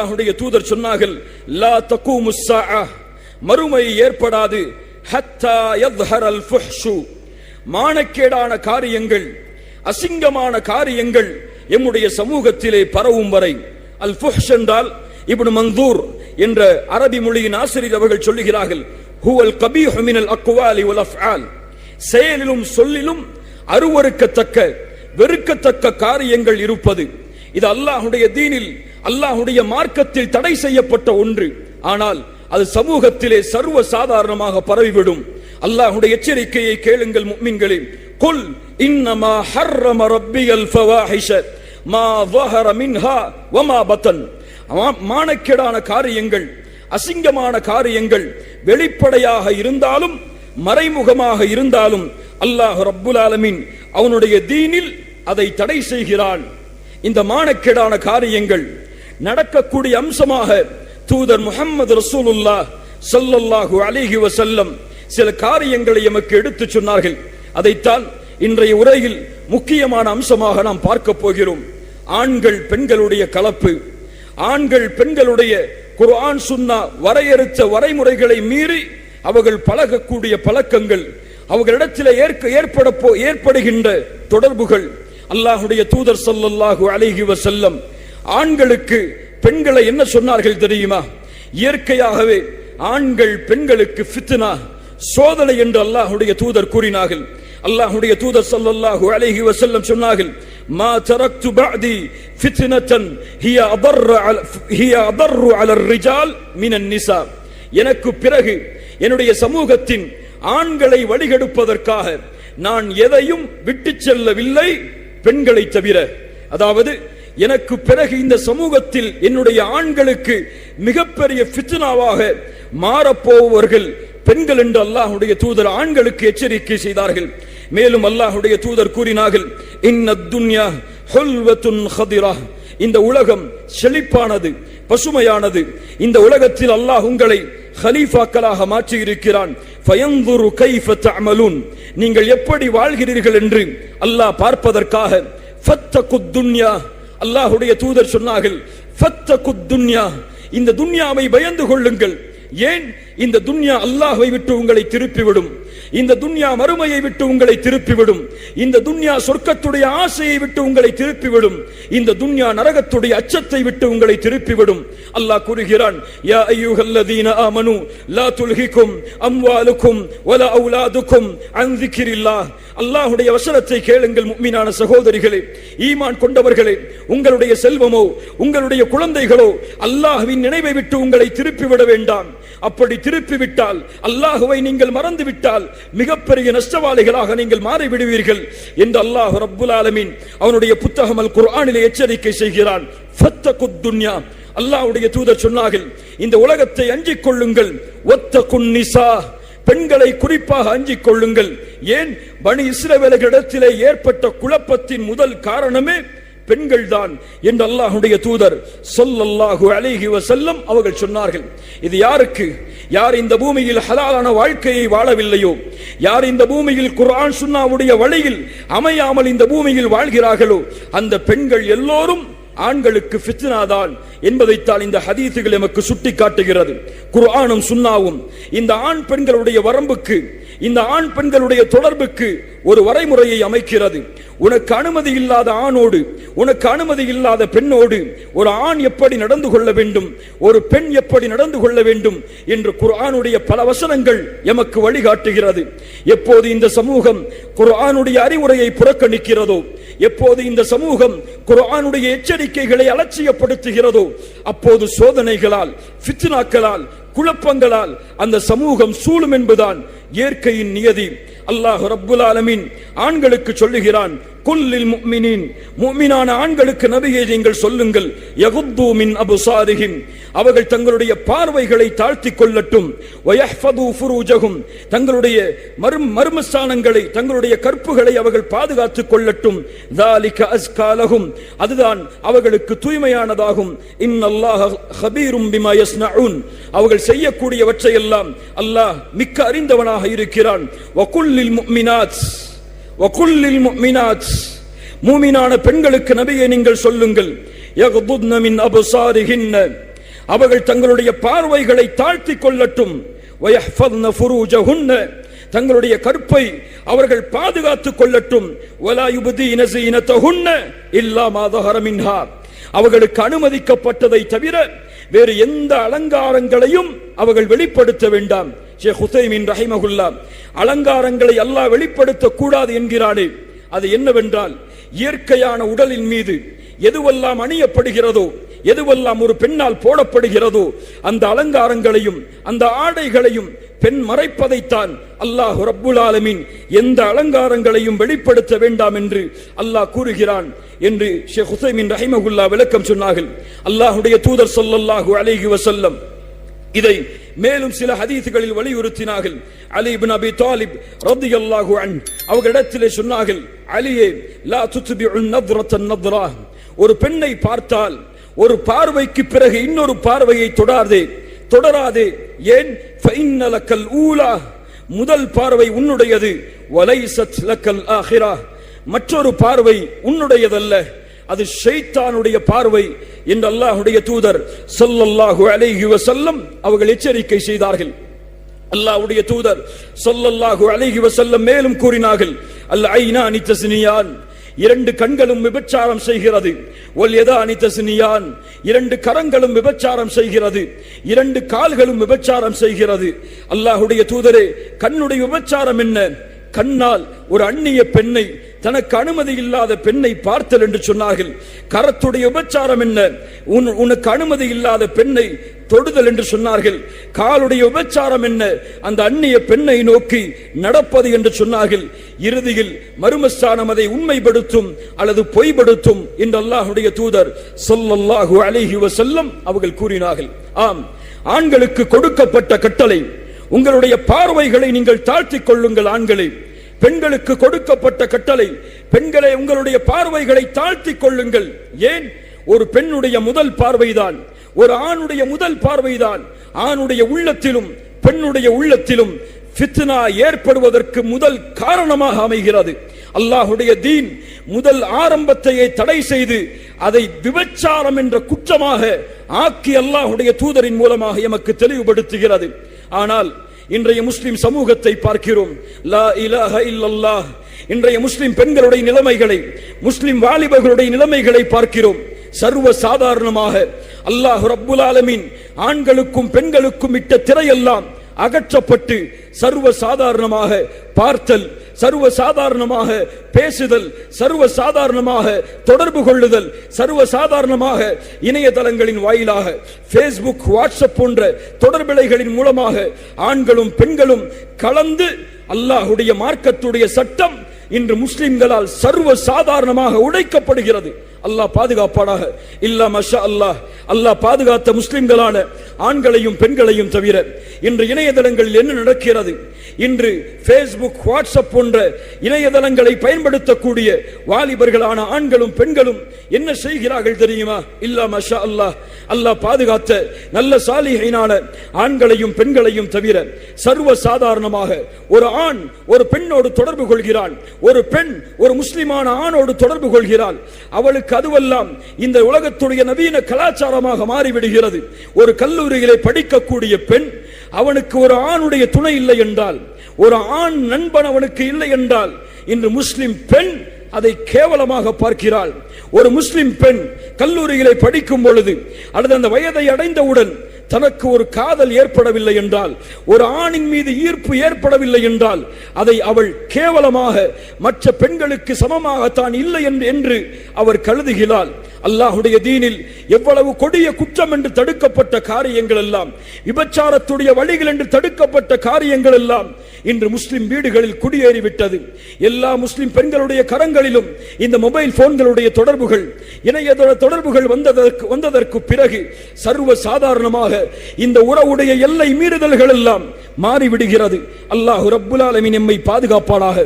அல்லாஹ்வுடைய தூதர் சொன்னார்கள், லா தகூமுஸ் ஸாஅ, மறுமை ஏற்படாது, ஹத்தா யத்ஹரல் ஃபுஹ்ஷு, மானக்கேடான காரியங்கள், அசிங்கமான காரியங்கள் எம்முடைய சமூகத்திலே பரவும் வரை. அல் ஃபுஹ்ஷ் என்றால் இப்னு மன்தூர் என்ற அரபி மொழியின் ஆசிரியர் அவர்கள் சொல்லுகிறார்கள், ஹுவல் கபீஹு மினல் அக்வாலி வல் அஃஆல், செயலிலும் சொல்லிலும் அருவருக்கத்தக்க வெறுக்கத்தக்க காரியங்கள் இருப்பது. இது அல்லாஹ்வுடைய தீனில், அல்லாஹ்வுடைய மார்க்கத்தில் தடை செய்யப்பட்ட ஒன்று. ஆனால் அது சமூகத்திலே சர்வ சாதாரணமாக பரவிவிடும். அல்லாஹ்வுடைய எச்சரிக்கையை கேளுங்கள் முஃமின்களே. குல் இன்னமா ஹர்ரம ரப்பியல் ஃபவாஹிஷ மா ظஹர மின்ஹா வமா பத்தன், மானக்கேடான காரியங்கள், அசிங்கமான காரியங்கள் வெளிப்படையாக இருந்தாலும் மறைமுகமாக இருந்தாலும் அல்லாஹ் ரப்புல் ஆலமீன் அவனுடைய தீனில் அதை தடை செய்கிறான். இந்த மானக்கேடான காரியங்கள் நடக்கக்கூடிய அம்சமாக தூதர் முஹம்மது ரசூலுல்லாஹ் ஸல்லல்லாஹு அலைஹி வஸல்லம் சில காரியங்களை எமக்கு எடுத்து சொன்னார்கள். அதைத்தான் இன்றைய உரையில் முக்கியமான அம்சமாக நாம் பார்க்க போகிறோம். ஆண்கள் பெண்களுடைய கலப்பு, ஆண்கள் பெண்களுடைய குர்ஆன் சுன்னா வரையறுத்த வரைமுறைகளை மீறி அவர்கள் பழகக்கூடிய பழக்கங்கள், அவர்களிடத்தில் ஏற்படுகின்ற தொடர்புகள். அல்லாஹ்வுடைய தூதர் ஸல்லல்லாஹு அலைஹி வஸல்லம் ஆண்களுக்கு பெண்களை என்ன சொன்னார்கள் தெரியுமா? இயற்கையாகவே ஆண்கள் பெண்களுக்கு ஃபித்னா, சோதனை என்று அல்லாஹ்வுடைய தூதர் கூறினார்கள். அல்லாஹ்வுடைய தூதர் ஸல்லல்லாஹு அலைஹி வஸல்லம் சொன்னார்கள், மா தரக்து பஅதி ஃபித்னத்தன் ஹிய அதர்ரு அலர் ரிஜால் மினன் நிசா, எனக்கு பிறகு என்னுடைய சமூகத்தின் ஆண்களை வழிகெடுப்பதற்காக நான் எதையும் விட்டுச் செல்லவில்லை பெண்களை தவிர. அதாவது எனக்கு பிறகு இந்த சமூகத்தில் என்னுடைய ஆண்களுக்கு மிகப்பெரிய ஃபித்னாவாக மாறப்போவர்கள் பெண்கள் என்று அல்லாஹ்வுடைய தூதர் ஆண்களுக்கு எச்சரிக்கை செய்தார்கள். மேலும் அல்லாஹ்வுடைய தூதர் கூறினார்கள், இன்னத் துன்யா ஹுல்வத்துன் ஹதிரா, இந்த உலகம் செழிப்பானது, பசுமையானது. இந்த உலகத்தில் அல்லாஹ் உங்களை கலீஃபாக்களாக மாற்றி இருக்கிறான். ஃபயன்துரு கைஃப தஅமலூன், நீங்கள் எப்படி வாழ்கிறீர்கள் என்று அல்லாஹ் பார்ப்பதற்காக. ஃபத்தகுத் துன்யா, அல்லாஹ்வுடைய தூதர் சொன்னார்கள், ஃபத்தகுத் துன்யா, இந்த துன்யாவை பயந்து கொள்ளுங்கள். ஏன்? இந்த துன்யா அல்லாஹ்வை விட்டு உங்களை திருப்பிவிடும். இந்த துன்யா மறுமையை விட்டு உங்களை திருப்பிவிடும். இந்த துன்யா சொர்க்கத்துடைய ஆசையை விட்டு உங்களை திருப்பிவிடும். இந்த துன்யா நரகத்துடைய அச்சத்தை விட்டு உங்களை திருப்பிவிடும். அல்லாஹ் கூறுகிறான், யா அய்யுஹல்லதீன ஆமனு லா துல்ஹிகும் அம்வாலுக்கும் வலா அவுலாதுக்கும் அன் ஸிக்ரில்லாஹ். அல்லாஹ்வுடைய வசனத்தை கேளுங்கள் முஃமினான சகோதரிகளே, ஈமான் கொண்டவர்களே, உங்களுடைய செல்வமோ உங்களுடைய குழந்தைகளோ அல்லாஹ்வின் நினைவை விட்டு உங்களை திருப்பிவிட வேண்டாம். அப்படி திருப்பிவிட்டால், அல்லாஹ்வை நீங்கள் மறந்துவிட்டால் மிகப்பெரிய நஷ்டவாளிகளாக நீங்கள் மாறிவிடுவீர்கள் என்று அல்லாஹ் ரப்புல் ஆலமீன் அவனுடைய புத்தகம் அல் குர்ஆனிலே எச்சரிக்கை செய்கிறான். ஃபத்தகுத் துன்யா, அல்லாஹ்வுடைய தூதர் சொன்னார்கள், இந்த உலகத்தை அஞ்சிக் கொள்ளுங்கள். வத்தகுன் நிசா, பெண்களை குறிப்பாக அஞ்சிக் கொள்ளுங்கள். ஏன்? பனி இஸ்ரவேலர்களிடத்திலே ஏற்பட்ட குழப்பத்தின் முதல் காரணமே பெண்கள் தான் என்று அல்லாஹ்வுடைய தூதர் ஸல்லல்லாஹு அலைஹி வஸல்லம் அவர்கள் சொன்னார்கள். இது யாருக்கு? யார் இந்த பூமியில் ஹலாலான வாழ்க்கையை வாழவில்லையோ, யார் இந்த பூமியில் குர்ஆன் சுன்னாவுடைய வழியில் அமையாமல் இந்த பூமியில் வாழ்கிறார்களோ, அந்த பெண்கள் எல்லோரும் ஆண்களுக்கு ஃபித்னா தான் என்பதைத்தான் இந்த ஹதீஸுகள் நமக்கு சுட்டி காட்டுகிறது. குர்ஆனும் சுன்னாவும் இந்த ஆண் பெண்களுடைய வரம்புக்கு, இந்த ஆண் பெண்களுடைய தொடர்புக்கு ஒரு வரைமுறையை அமைக்கிறது. உனக்கு அனுமதி இல்லாத ஆணோடு, உனக்கு அனுமதி இல்லாத பெண்ணோடு ஒரு ஆண் எப்படி நடந்து கொள்ள வேண்டும், ஒரு பெண் எப்படி நடந்து கொள்ள வேண்டும் என்று குர்ஆனுடைய பல வசனங்கள் எமக்கு வழிகாட்டுகிறது. எப்போது இந்த சமூகம் குர்ஆனுடைய அறிவுரையை புறக்கணிக்கிறதோ, எப்போது இந்த சமூகம் குர்ஆனுடைய எச்சரிக்கைகளை அலட்சியப்படுத்துகிறதோ, அப்போது சோதனைகளால், ஃபித்னாக்களால், குழப்பங்களால் அந்த சமூகம் சூழும் என்பதுதான் இயற்கையின் நியதி. அல்லாஹ் ரப்புல் ஆலமீன் ஆண்களுக்கு சொல்லுகிறான், குல்லில் முஃமினீன், முஃமினான ஆண்களுக்கு நபியே நீங்கள் சொல்லுங்கள், யகுத்து மின் அப்சாரிஹிம், அவர்கள் தங்களுடைய பார்வைகளை தாழ்த்திக் கொள்ளட்டும். வயஹ்ஃபது ஃபுரூஜஹும், தங்களுடைய மர்மஸ்தானங்களை, தங்களுடைய கற்புகளை அவர்கள் பாதுகாத்துக் கொள்ளட்டும். ذَلِكَ أَزْكَى لَهُمْ, அதுதான் அவர்களுக்கு தூய்மையானதாகும். இன்னல்லாஹ خَبِيرٌ بِمَا يَصْنَعُونَ, அவர்கள் செய்யக்கூடியவற்றை எல்லாம் அல்லாஹ் மிக்க அறிந்தவனாக இருக்கிறான். வகுல்லில் முஃமினாத், வகுல்லில் முஃமினாத், மூமினான பெண்களுக்கு நபியே நீங்கள் சொல்லுங்கள், யக்துத்ன மின் அப்சாரிஹின்ன, அவர்கள் தங்களுடைய பார்வைகளை தாழ்த்திக் கொள்ளட்டும். வயஹ்ஃபத்ன ஃபுரூஜஹுன்ன, தங்களுடைய கற்பை அவர்கள் பாதுகாத்துக் கொள்ளட்டும். வலா யுப்தீன ஸீனத்தஹுன்ன இல்லா மா ظஹர மின்ஹா, அவர்களுக்கு அனுமதிக்கப்பட்டதை தவிர வேறு எந்த அலங்காரங்களையும் அவர்கள் வெளிப்படுத்த வேண்டாம். ஷேக் உஸைமீன் ரஹிமஹுல்லாஹ் அலங்காரங்களை அல்லாஹ் வெளிப்படுத்த கூடாது என்கிறானே, அது என்னவென்றால் இயற்கையான உடலின் மீது எதுவெல்லாம் அணியப்படுகிறதோ, எதுவெல்லாம் ஒரு பெண்ணால் போடப்படுகிறதோ அந்த அலங்காரங்களையும் அந்த ஆடைகளையும் பெண் மறைப்பதைத்தான் அல்லாஹ் ரப்புல் ஆலமீன் எந்த அலங்காரங்களையும் வெளிப்படுத்த வேண்டாம் என்று அல்லாஹ் கூறுகிறான் என்று ஷேக் உஸைமீன் ரஹிமஹுல்லாஹ் விளக்கம் சொன்னார்கள். அல்லாஹ்வுடைய தூதர் ஸல்லல்லாஹு அலைஹி வஸல்லம் இதை மேலும் சில ஹதீஸ்களில் வலியுறுத்தினார்கள். அலி இப்னு அபி தாலிப் ரலியல்லாஹு அன்ஹு அவர்களிடத்திலே சொன்னார்கள், அலியே, லா துத்பிஉ நத்ரத நத்ரா, ஒரு பெண்ணை பார்த்தால் ஒரு பார்வைக்கு பிறகு இன்னொரு பார்வையை தொடராதே. ஏன்? ஃபஇன்ன லக்கல் ஊலா, முதல் பார்வை உன்னுடையது. வலைஸத் லக்கல் ஆஹிரா, மற்றொரு பார்வை உன்னுடையதல்ல, அது ஷைத்தானுடைய பார்வை என்று அல்லாஹ்வுடைய தூதர் ஸல்லல்லாஹு அலைஹி வஸல்லம் அவர்கள் எச்சரிக்கை செய்தார்கள். அல்லாஹ்வுடைய தூதர் ஸல்லல்லாஹு அலைஹி வஸல்லம் மேலும் கூறினார்கள், அல் ஐனானி தஸ்னியான், இரண்டு கண்களும் விபச்சாரம் செய்கிறது. வல் யதானி தஸ்னியான், இரண்டு கரங்களும் விபச்சாரம் செய்கிறது. இரண்டு கால்களும் விபச்சாரம் செய்கிறது. அல்லாஹ்வுடைய தூதரே, கண்ணுடைய விபச்சாரம் என்ன? கண்ணால் ஒரு அந்நிய பெண்ணை, தனக்கு அனுமதி இல்லாத பெண்ணை பார்த்தல் என்று சொன்னார்கள். கரத்துடைய விபச்சாரம் என்ன? உனக்கு அனுமதி இல்லாத பெண்ணை தொடுதல் என்று சொன்னார்கள். காலுடைய விபச்சாரம் என்ன? அந்த அந்நிய பெண்ணை நோக்கி நடப்பது என்று சொன்னார்கள். இறுதியில் மறுமஸ்தானம் அதை உண்மைப்படுத்தும் அல்லது பொய்படுத்தும் என்று அல்லாஹ்வுடைய தூதர் ஸல்லல்லாஹு அலைஹி வஸல்லம் அவர்கள் கூறினார்கள். ஆம், ஆண்களுக்கு கொடுக்கப்பட்ட கட்டளை, உங்களுடைய பார்வைகளை நீங்கள் தாழ்த்திக் கொள்ளுங்கள். ஆண்களை, பெண்களுக்கு கொடுக்கப்பட்ட கட்டளை, பெண்களை உங்களுடைய பார்வைகளை தாழ்த்திக் கொள்ளுங்கள். ஏன்? ஒரு பெண்ணுடைய முதல் பார்வைதான், ஒரு ஆணுடைய முதல் பார்வைதான் ஆணுடைய உள்ளத்திலும் பெண்ணுடைய உள்ளத்திலும் ஃபித்னா ஏற்படுவதற்கு முதல் காரணமாக அமைகிறது. அல்லாஹ்வுடைய தீன் முதல் ஆரம்பத்தையே தடை செய்து அதை விபச்சாரம் என்ற குற்றமாக ஆக்கி அல்லாஹ்வுடைய தூதரின் மூலமாக எமக்கு தெளிவுபடுத்துகிறது. ஆனால் இன்றைய முஸ்லிம் சமூகத்தை பார்க்கிறோம். லா இலாஹ இல்லல்லாஹ், இன்றைய முஸ்லிம் பெண்களுடைய நிலைமைகளை, முஸ்லிம் வாலிபர்களுடைய நிலைமைகளை பார்க்கிறோம். சர்வ சாதாரணமாக அல்லாஹ் ரப்புல் ஆலமீன் ஆண்களுக்கும் பெண்களுக்கும் இட்ட திரையெல்லாம் அகற்றப்பட்டு சர்வ சாதாரணமாக பார்த்தல், சர்வ சாதாரணமாக பேசுதல், சர்வ சாதாரணமாக தொடர்பு கொள்ளுதல், சர்வ சாதாரணமாக இணையதளங்களின் வாயிலாக ஃபேஸ்புக், வாட்ஸ்அப் போன்ற தொடர்பிழைகளின் மூலமாக ஆண்களும் பெண்களும் கலந்து அல்லாஹ்வுடைய மார்க்கத்துடைய சட்டம் இன்று முஸ்லிம்களால் சர்வ சாதாரணமாக உடைக்கப்படுகிறது. அல்லாஹ் பாதுகாப்பானாக. இல்லா மஷா அல்லாஹ், அல்லாஹ் பாதுகாத்த முஸ்லிம்களான ஆண்களையும் பெண்களையும் தவிர இன்று இணையதளங்களில் என்ன நடக்கிறது? இன்று ஃபேஸ்புக், வாட்ஸ்அப் போன்ற இணையதளங்களை பயன்படுத்தக்கூடிய வாலிபர்களான ஆண்களும் பெண்களும் என்ன செய்கிறார்கள் தெரியுமா? இல்லா மஷா அல்லாஹ், அல்லாஹ் பாதுகாத்த நல்ல சாலிஹீனான ஆண்களையும் பெண்களையும் தவிர சர்வ சாதாரணமாக ஒரு ஆண் ஒரு பெண்ணோடு தொடர்பு கொள்கிறான், ஒரு பெண் ஒரு முஸ்லிமான ஆணோடு தொடர்பு கொள்கிறாள். அவளுக்கு அதுவெல்லாம் இந்த உலகத்துடைய நவீன கலாச்சாரமாக மாறிவிடுகிறது. ஒரு கல்லூரியிலே படிக்கக்கூடிய பெண், அவனுக்கு ஒரு ஆணுடைய துணை இல்லை என்றால், ஒரு ஆண் நண்பன் அவனுக்கு இல்லை என்றால், இன்று முஸ்லிம் பெண் அதை கேவலமாக பார்க்கிறாள். ஒரு முஸ்லிம் பெண் கல்லூரியிலே படிக்கும் பொழுது அல்லது அந்த வயதை அடைந்தவுடன் தனக்கு ஒரு காதல் ஏற்படவில்லை என்றால், ஒரு ஆணின் மீது ஈர்ப்பு ஏற்படவில்லை என்றால், அதை அவள் கேவலமாக மற்ற பெண்களுக்கு சமமாக தான் இல்லை என்று அவர் கருதுகிறாள். அல்லாஹ்வுடைய தீனில் எவ்வளவு கொடிய குற்றம் என்று தடுக்கப்பட்ட காரியங்கள் எல்லாம், விபச்சாரத்துடைய வழிகள் என்று தடுக்கப்பட்ட காரியங்கள் எல்லாம் இன்று முஸ்லிம் வீடுகளில் குடியேறிவிட்டது. எல்லா முஸ்லிம் பெண்களுடைய கரங்களிலும் இந்த மொபைல் போன்களுடைய தொடர்புகள், இணையதள தொடர்புகள் வந்ததற்கு பிறகு சர்வ சாதாரணமாக இந்த உறவுடைய எல்லை மீறுதல்கள் எல்லாம் மாறிவிடுகிறது. அல்லாஹ் ரப்புல் ஆலமீன் எம்மை பாதுகாப்பானாக.